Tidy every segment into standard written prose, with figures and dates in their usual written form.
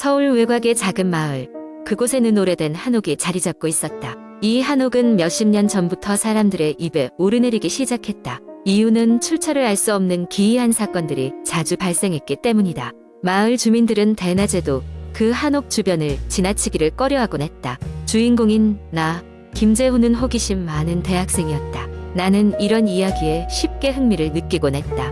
서울 외곽의 작은 마을, 그곳에는 오래된 한옥이 자리 잡고 있었다. 이 한옥은 몇십 년 전부터 사람들의 입에 오르내리기 시작했다. 이유는 출처를 알 수 없는 기이한 사건들이 자주 발생했기 때문이다. 마을 주민들은 대낮에도 그 한옥 주변을 지나치기를 꺼려하곤 했다. 주인공인 나, 김재훈은 호기심 많은 대학생이었다. 나는 이런 이야기에 쉽게 흥미를 느끼곤 했다.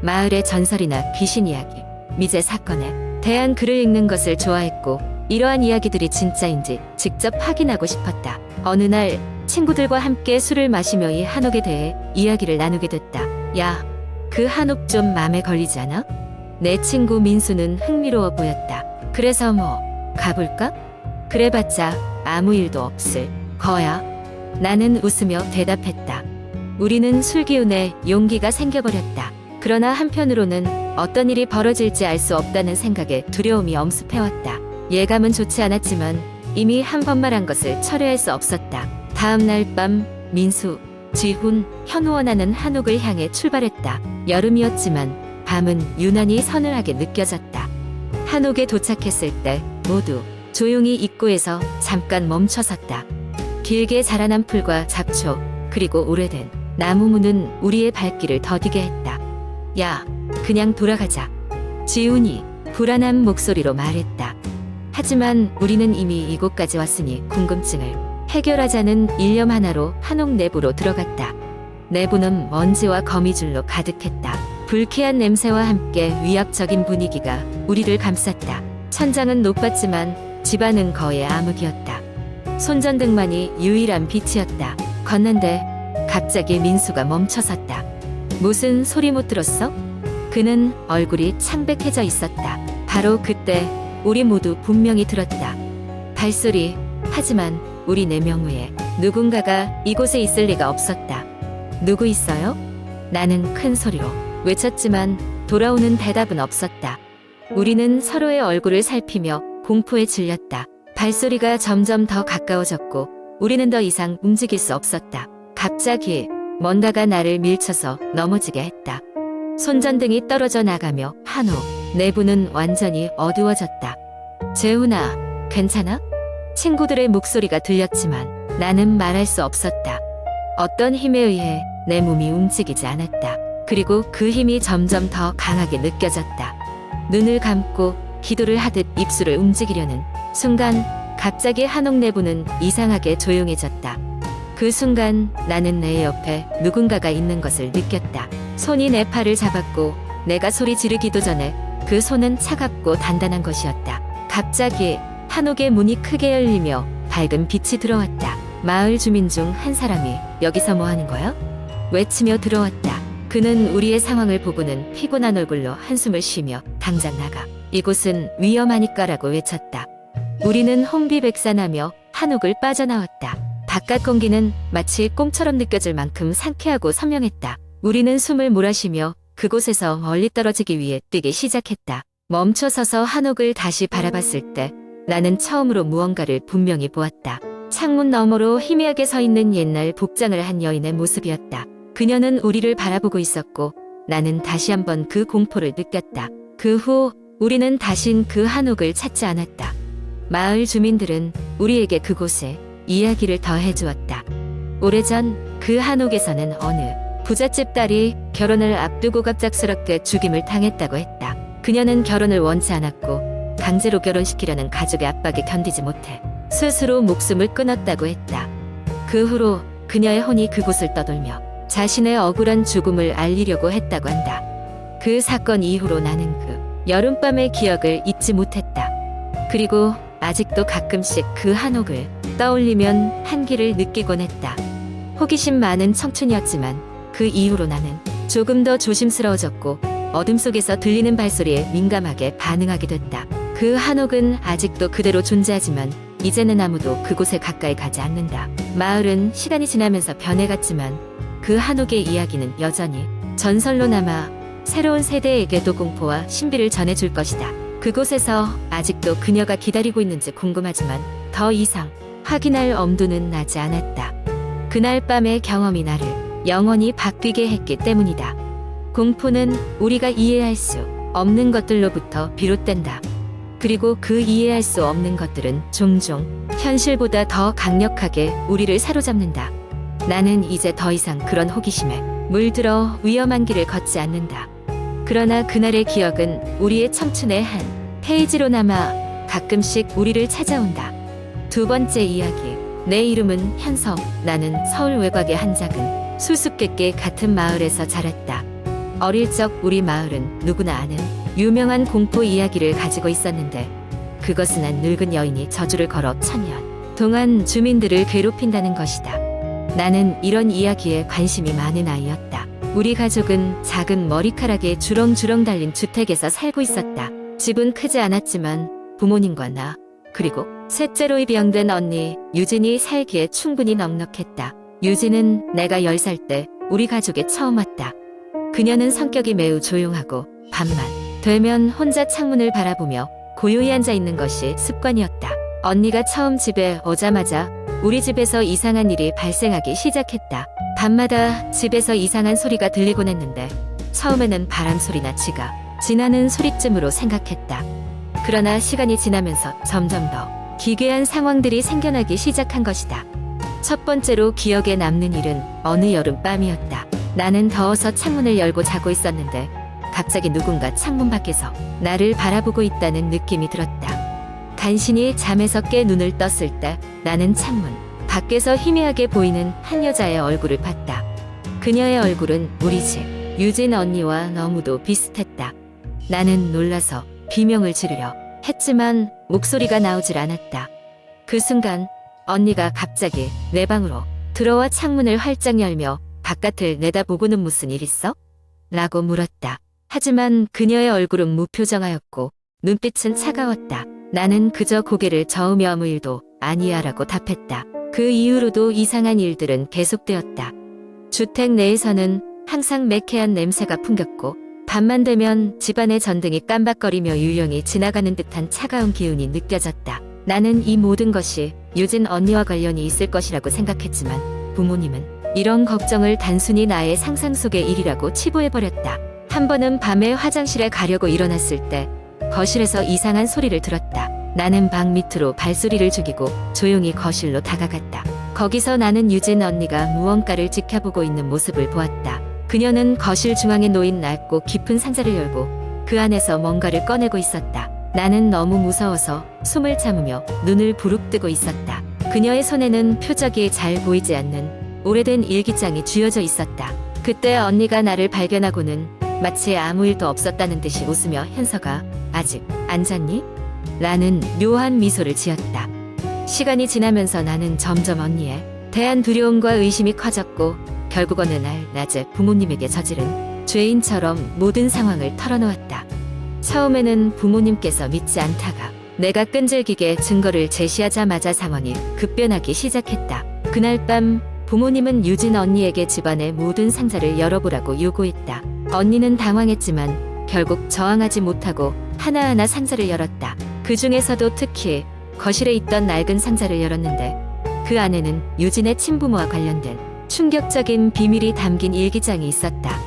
마을의 전설이나 귀신 이야기, 미제 사건에 대한 글을 읽는 것을 좋아했고, 이러한 이야기들이 진짜인지 직접 확인하고 싶었다. 어느 날 친구들과 함께 술을 마시며 이 한옥에 대해 이야기를 나누게 됐다. 야, 그 한옥 좀 맘에 걸리지 않아? 내 친구 민수는 흥미로워 보였다. 그래서 뭐 가볼까? 그래봤자 아무 일도 없을 거야. 나는 웃으며 대답했다. 우리는 술 기운에 용기가 생겨버렸다. 그러나 한편으로는 어떤 일이 벌어질지 알 수 없다는 생각에 두려움이 엄습해왔다. 예감은 좋지 않았지만 이미 한 번 말한 것을 철회할 수 없었다. 다음 날 밤 민수, 지훈, 현우와 나는 한옥을 향해 출발했다. 여름이었지만 밤은 유난히 서늘하게 느껴졌다. 한옥에 도착했을 때 모두 조용히 입구에서 잠깐 멈춰섰다. 길게 자라난 풀과 잡초, 그리고 오래된 나무문은 우리의 발길을 더디게 했다. 야, 그냥 돌아가자. 지훈이 불안한 목소리로 말했다. 하지만 우리는 이미 이곳까지 왔으니 궁금증을 해결하자는 일념 하나로 한옥 내부로 들어갔다. 내부는 먼지와 거미줄로 가득했다. 불쾌한 냄새와 함께 위압적인 분위기가 우리를 감쌌다. 천장은 높았지만 집안은 거의 암흑이었다. 손전등만이 유일한 빛이었다. 걷는데 갑자기 민수가 멈춰섰다. 무슨 소리 못 들었어? 그는 얼굴이 창백해져 있었다. 바로 그때 우리 모두 분명히 들었다. 발소리. 하지만 우리 4명 외에 누군가가 이곳에 있을 리가 없었다. 누구 있어요? 나는 큰 소리로 외쳤지만 돌아오는 대답은 없었다. 우리는 서로의 얼굴을 살피며 공포에 질렸다. 발소리가 점점 더 가까워졌고 우리는 더 이상 움직일 수 없었다. 갑자기 뭔가가 나를 밀쳐서 넘어지게 했다. 손전등이 떨어져 나가며 한옥 내부는 완전히 어두워졌다. 재훈아, 괜찮아? 친구들의 목소리가 들렸지만 나는 말할 수 없었다. 어떤 힘에 의해 내 몸이 움직이지 않았다. 그리고 그 힘이 점점 더 강하게 느껴졌다. 눈을 감고 기도를 하듯 입술을 움직이려는 순간 갑자기 한옥 내부는 이상하게 조용해졌다. 그 순간 나는 내 옆에 누군가가 있는 것을 느꼈다. 손이 내 팔을 잡았고 내가 소리 지르기도 전에 그 손은 차갑고 단단한 것이었다. 갑자기 한옥의 문이 크게 열리며 밝은 빛이 들어왔다. 마을 주민 중 한 사람이 여기서 뭐 하는 거야? 외치며 들어왔다. 그는 우리의 상황을 보고는 피곤한 얼굴로 한숨을 쉬며 당장 나가. 이곳은 위험하니까라고 외쳤다. 우리는 홍비백산하며 한옥을 빠져나왔다. 바깥 공기는 마치 꽁처럼 느껴질 만큼 상쾌하고 선명했다. 우리는 숨을 몰아쉬며 그곳에서 멀리 떨어지기 위해 뛰기 시작했다. 멈춰서서 한옥을 다시 바라봤을 때 나는 처음으로 무언가를 분명히 보았다. 창문 너머로 희미하게 서 있는 옛날 복장을 한 여인의 모습이었다. 그녀는 우리를 바라보고 있었고 나는 다시 한번 그 공포를 느꼈다. 그 후 우리는 다신 그 한옥을 찾지 않았다. 마을 주민들은 우리에게 그곳에 이야기를 더 해주었다. 오래전 그 한옥에서는 어느 부잣집 딸이 결혼을 앞두고 갑작스럽게 죽임을 당했다고 했다. 그녀는 결혼을 원치 않았고 강제로 결혼시키려는 가족의 압박에 견디지 못해 스스로 목숨을 끊었다고 했다. 그 후로 그녀의 혼이 그곳을 떠돌며 자신의 억울한 죽음을 알리려고 했다고 한다. 그 사건 이후로 나는 그 여름밤의 기억을 잊지 못했다. 그리고 아직도 가끔씩 그 한옥을 떠올리면 한기를 느끼곤 했다. 호기심 많은 청춘이었지만 그 이후로 나는 조금 더 조심스러워졌고 어둠 속에서 들리는 발소리에 민감하게 반응하게 됐다. 그 한옥은 아직도 그대로 존재하지만 이제는 아무도 그곳에 가까이 가지 않는다. 마을은 시간이 지나면서 변해갔지만 그 한옥의 이야기는 여전히 전설로 남아 새로운 세대에게도 공포와 신비를 전해줄 것이다. 그곳에서 아직도 그녀가 기다리고 있는지 궁금하지만 더 이상 확인할 엄두는 나지 않았다. 그날 밤의 경험이 나를 영원히 바뀌게 했기 때문이다. 공포는 우리가 이해할 수 없는 것들로부터 비롯된다. 그리고 그 이해할 수 없는 것들은 종종 현실보다 더 강력하게 우리를 사로잡는다. 나는 이제 더 이상 그런 호기심에 물들어 위험한 길을 걷지 않는다. 그러나 그날의 기억은 우리의 청춘의 한 페이지로 남아 가끔씩 우리를 찾아온다. 두 번째 이야기. 내 이름은 현석. 나는 서울 외곽의 한 작은 수수께끼 같은 마을에서 자랐다. 어릴 적 우리 마을은 누구나 아는 유명한 공포 이야기를 가지고 있었는데, 그것은 한 늙은 여인이 저주를 걸어 1000년 동안 주민들을 괴롭힌다는 것이다. 나는 이런 이야기에 관심이 많은 아이였다. 우리 가족은 작은 머리카락에 주렁주렁 달린 주택에서 살고 있었다. 집은 크지 않았지만 부모님과 나, 그리고 셋째로 입양된 언니 유진이 살기에 충분히 넉넉했다. 유진은 내가 10살 때 우리 가족에 처음 왔다. 그녀는 성격이 매우 조용하고 밤만 되면 혼자 창문을 바라보며 고요히 앉아 있는 것이 습관이었다. 언니가 처음 집에 오자마자 우리 집에서 이상한 일이 발생하기 시작했다. 밤마다 집에서 이상한 소리가 들리곤 했는데, 처음에는 바람 소리나 쥐가 지나는 소리쯤으로 생각했다. 그러나 시간이 지나면서 점점 더 기괴한 상황들이 생겨나기 시작한 것이다. 첫 번째로 기억에 남는 일은 어느 여름밤이었다. 나는 더워서 창문을 열고 자고 있었는데 갑자기 누군가 창문 밖에서 나를 바라보고 있다는 느낌이 들었다. 간신히 잠에서 깨 눈을 떴을 때 나는 창문 밖에서 희미하게 보이는 한 여자의 얼굴을 봤다. 그녀의 얼굴은 우리 집 유진 언니와 너무도 비슷했다. 나는 놀라서 비명을 지르려 했지만 목소리가 나오질 않았다. 그 순간 언니가 갑자기 내 방으로 들어와 창문을 활짝 열며 바깥을 내다보고는 무슨 일 있어? 라고 물었다. 하지만 그녀의 얼굴은 무표정하였고 눈빛은 차가웠다. 나는 그저 고개를 저으며 아무 일도 아니야 라고 답했다. 그 이후로도 이상한 일들은 계속되었다. 주택 내에서는 항상 매캐한 냄새가 풍겼고, 밤만 되면 집안의 전등이 깜박거리며 유령이 지나가는 듯한 차가운 기운이 느껴졌다. 나는 이 모든 것이 유진 언니와 관련이 있을 것이라고 생각했지만 부모님은 이런 걱정을 단순히 나의 상상 속의 일이라고 치부해버렸다. 한 번은 밤에 화장실에 가려고 일어났을 때 거실에서 이상한 소리를 들었다. 나는 방 밑으로 발소리를 죽이고 조용히 거실로 다가갔다. 거기서 나는 유진 언니가 무언가를 지켜보고 있는 모습을 보았다. 그녀는 거실 중앙에 놓인 낡고 깊은 상자를 열고 그 안에서 뭔가를 꺼내고 있었다. 나는 너무 무서워서 숨을 참으며 눈을 부릅뜨고 있었다. 그녀의 손에는 표적이 잘 보이지 않는 오래된 일기장이 쥐어져 있었다. 그때 언니가 나를 발견하고는 마치 아무 일도 없었다는 듯이 웃으며 현서가 아직 안 잤니? 라는 묘한 미소를 지었다. 시간이 지나면서 나는 점점 언니에 대한 두려움과 의심이 커졌고, 결국 어느 날 낮에 부모님에게 저지른 죄인처럼 모든 상황을 털어놓았다. 처음에는 부모님께서 믿지 않다가 내가 끈질기게 증거를 제시하자마자 상황이 급변하기 시작했다. 그날 밤 부모님은 유진 언니에게 집안의 모든 상자를 열어보라고 요구했다. 언니는 당황했지만 결국 저항하지 못하고 하나하나 상자를 열었다. 그 중에서도 특히 거실에 있던 낡은 상자를 열었는데 그 안에는 유진의 친부모와 관련된 충격적인 비밀이 담긴 일기장이 있었다.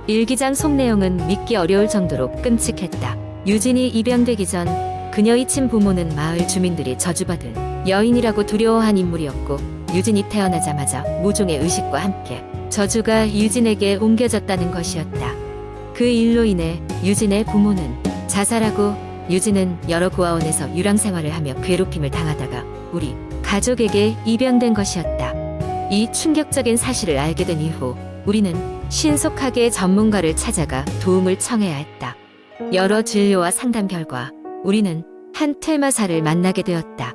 일기장 속 내용은 믿기 어려울 정도로 끔찍했다. 유진이 입양되기 전 그녀의 친부모는 마을 주민들이 저주받은 여인이라고 두려워한 인물이었고, 유진이 태어나자마자 모종의 의식과 함께 저주가 유진에게 옮겨졌다는 것이었다. 그 일로 인해 유진의 부모는 자살하고 유진은 여러 고아원에서 유랑 생활을 하며 괴롭힘을 당하다가 우리 가족에게 입양된 것이었다. 이 충격적인 사실을 알게 된 이후 우리는 신속하게 전문가를 찾아가 도움을 청해야 했다. 여러 진료와 상담 결과 우리는 한 퇴마사를 만나게 되었다.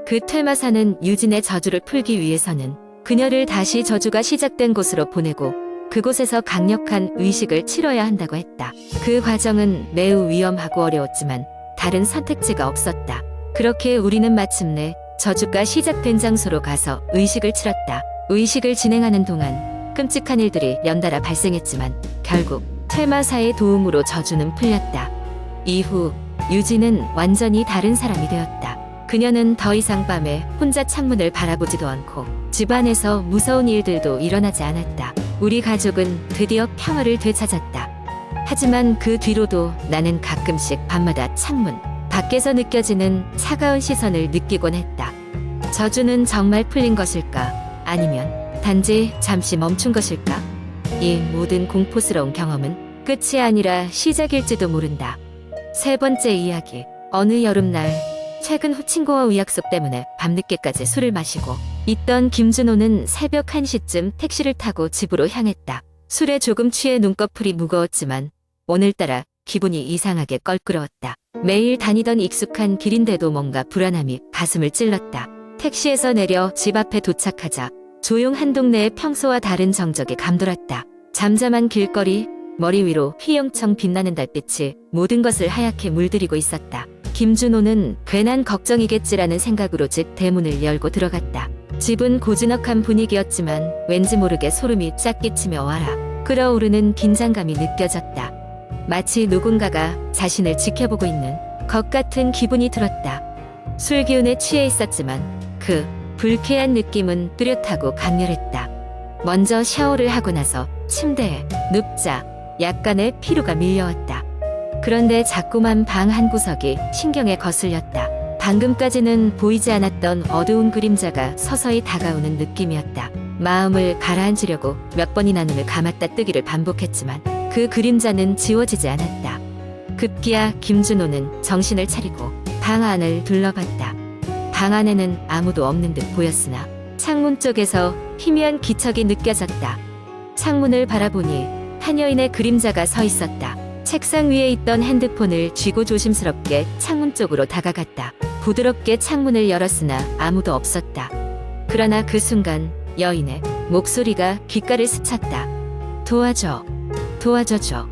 그 퇴마사는 유진의 저주를 풀기 위해서는 그녀를 다시 저주가 시작된 곳으로 보내고 그곳에서 강력한 의식을 치러야 한다고 했다. 그 과정은 매우 위험하고 어려웠지만 다른 선택지가 없었다. 그렇게 우리는 마침내 저주가 시작된 장소로 가서 의식을 치렀다. 의식을 진행하는 동안 끔찍한 일들이 연달아 발생했지만 결국 퇴마사의 도움으로 저주는 풀렸다. 이후 유진은 완전히 다른 사람이 되었다. 그녀는 더 이상 밤에 혼자 창문을 바라보지도 않고 집안에서 무서운 일들도 일어나지 않았다. 우리 가족은 드디어 평화를 되찾았다. 하지만 그 뒤로도 나는 가끔씩 밤마다 창문 밖에서 느껴지는 차가운 시선을 느끼곤 했다. 저주는 정말 풀린 것일까? 아니면 단지 잠시 멈춘 것일까? 이 모든 공포스러운 경험은 끝이 아니라 시작일지도 모른다. 세 번째 이야기. 어느 여름날, 최근 친구와 의약속 때문에 밤늦게까지 술을 마시고 있던 김준호는 새벽 1시쯤 택시를 타고 집으로 향했다. 술에 조금 취해 눈꺼풀이 무거웠지만 오늘따라 기분이 이상하게 껄끄러웠다. 매일 다니던 익숙한 길인데도 뭔가 불안함이 가슴을 찔렀다. 택시에서 내려 집 앞에 도착하자 조용한 동네의 평소와 다른 정적이 감돌았다. 잠잠한 길거리, 머리 위로 휘영청 빛나는 달빛이 모든 것을 하얗게 물들이고 있었다. 김준호는 괜한 걱정이겠지라는 생각으로 집 대문을 열고 들어갔다. 집은 고즈넉한 분위기였지만 왠지 모르게 소름이 쫙 끼치며 와라 끓어오르는 긴장감이 느껴졌다. 마치 누군가가 자신을 지켜보고 있는 것 같은 기분이 들었다. 술 기운에 취해 있었지만 그 불쾌한 느낌은 뚜렷하고 강렬했다. 먼저 샤워를 하고 나서 침대에 눕자 약간의 피로가 밀려왔다. 그런데 자꾸만 방 한 구석이 신경에 거슬렸다. 방금까지는 보이지 않았던 어두운 그림자가 서서히 다가오는 느낌이었다. 마음을 가라앉으려고 몇 번이나 눈을 감았다 뜨기를 반복했지만 그 그림자는 지워지지 않았다. 급기야 김준호는 정신을 차리고 방 안을 둘러봤다. 방 안에는 아무도 없는 듯 보였으나 창문 쪽에서 희미한 기척이 느껴졌다. 창문을 바라보니 한 여인의 그림자가 서 있었다. 책상 위에 있던 핸드폰을 쥐고 조심스럽게 창문 쪽으로 다가갔다. 부드럽게 창문을 열었으나 아무도 없었다. 그러나 그 순간 여인의 목소리가 귓가를 스쳤다. 도와줘. 도와줘줘.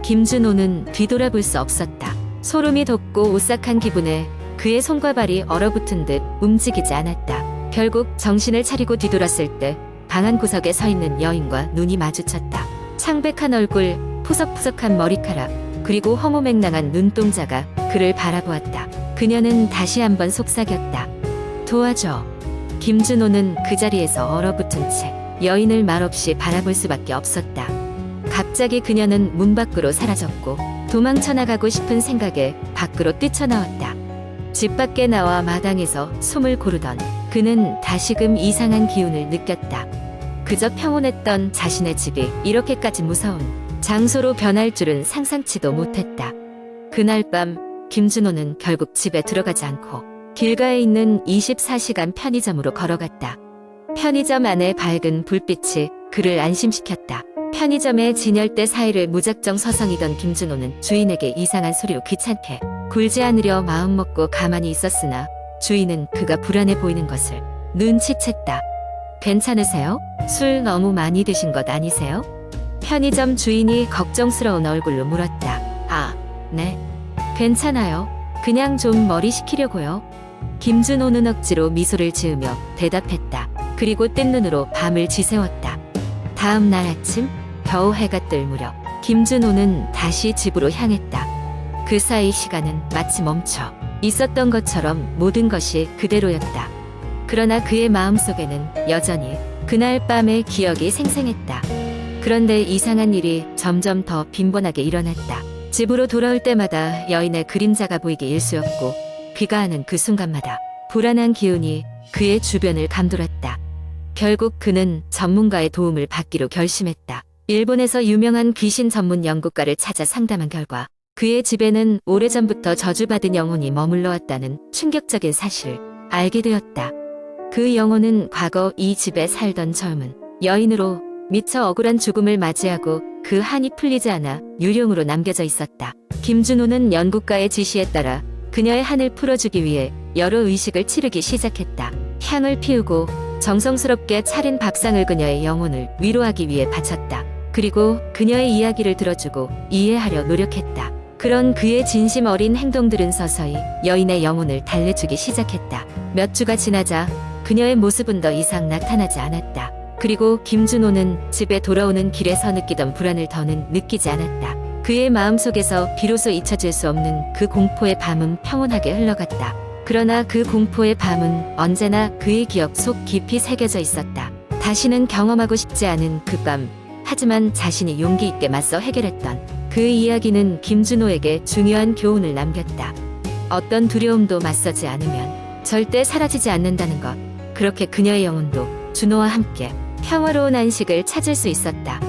김준호는 뒤돌아볼 수 없었다. 소름이 돋고 오싹한 기분에 그의 손과 발이 얼어붙은 듯 움직이지 않았다. 결국 정신을 차리고 뒤돌았을 때 방 한 구석에 서 있는 여인과 눈이 마주쳤다. 창백한 얼굴, 푸석푸석한 머리카락, 그리고 허무맹랑한 눈동자가 그를 바라보았다. 그녀는 다시 한번 속삭였다. 도와줘. 김준호는 그 자리에서 얼어붙은 채 여인을 말없이 바라볼 수밖에 없었다. 갑자기 그녀는 문 밖으로 사라졌고 도망쳐 나가고 싶은 생각에 밖으로 뛰쳐나왔다. 집 밖에 나와 마당에서 숨을 고르던 그는 다시금 이상한 기운을 느꼈다. 그저 평온했던 자신의 집이 이렇게까지 무서운 장소로 변할 줄은 상상치도 못했다. 그날 밤 김준호는 결국 집에 들어가지 않고 길가에 있는 24시간 편의점으로 걸어갔다. 편의점 안의 밝은 불빛이 그를 안심시켰다. 편의점의 진열대 사이를 무작정 서성이던 김준호는 주인에게 이상한 소리로 귀찮게 굴지 않으려 마음먹고 가만히 있었으나 주인은 그가 불안해 보이는 것을 눈치챘다. 괜찮으세요? 술 너무 많이 드신 것 아니세요? 편의점 주인이 걱정스러운 얼굴로 물었다. 아, 네. 괜찮아요. 그냥 좀 머리 식히려고요. 김준호는 억지로 미소를 지으며 대답했다. 그리고 뜬 눈으로 밤을 지새웠다. 다음 날 아침 겨우 해가 뜰 무렵 김준호는 다시 집으로 향했다. 그 사이 시간은 마치 멈춰 있었던 것처럼 모든 것이 그대로였다. 그러나 그의 마음속에는 여전히 그날 밤의 기억이 생생했다. 그런데 이상한 일이 점점 더 빈번하게 일어났다. 집으로 돌아올 때마다 여인의 그림자가 보이기 일쑤였고 귀가하는 그 순간마다 불안한 기운이 그의 주변을 감돌았다. 결국 그는 전문가의 도움을 받기로 결심했다. 일본에서 유명한 귀신 전문 연구가를 찾아 상담한 결과 그의 집에는 오래전부터 저주받은 영혼이 머물러 왔다는 충격적인 사실을 알게 되었다. 그 영혼은 과거 이 집에 살던 젊은 여인으로 미처 억울한 죽음을 맞이하고 그 한이 풀리지 않아 유령으로 남겨져 있었다. 김준호는 연구가의 지시에 따라 그녀의 한을 풀어주기 위해 여러 의식을 치르기 시작했다. 향을 피우고 정성스럽게 차린 밥상을 그녀의 영혼을 위로하기 위해 바쳤다. 그리고 그녀의 이야기를 들어주고 이해하려 노력했다. 그런 그의 진심 어린 행동들은 서서히 여인의 영혼을 달래주기 시작했다. 몇 주가 지나자 그녀의 모습은 더 이상 나타나지 않았다. 그리고 김준호는 집에 돌아오는 길에서 느끼던 불안을 더는 느끼지 않았다. 그의 마음속에서 비로소 잊혀질 수 없는 그 공포의 밤은 평온하게 흘러갔다. 그러나 그 공포의 밤은 언제나 그의 기억 속 깊이 새겨져 있었다. 다시는 경험하고 싶지 않은 그 밤, 하지만 자신이 용기 있게 맞서 해결했던 그 이야기는 김준호에게 중요한 교훈을 남겼다. 어떤 두려움도 맞서지 않으면 절대 사라지지 않는다는 것. 그렇게 그녀의 영혼도 준호와 함께 평화로운 안식을 찾을 수 있었다.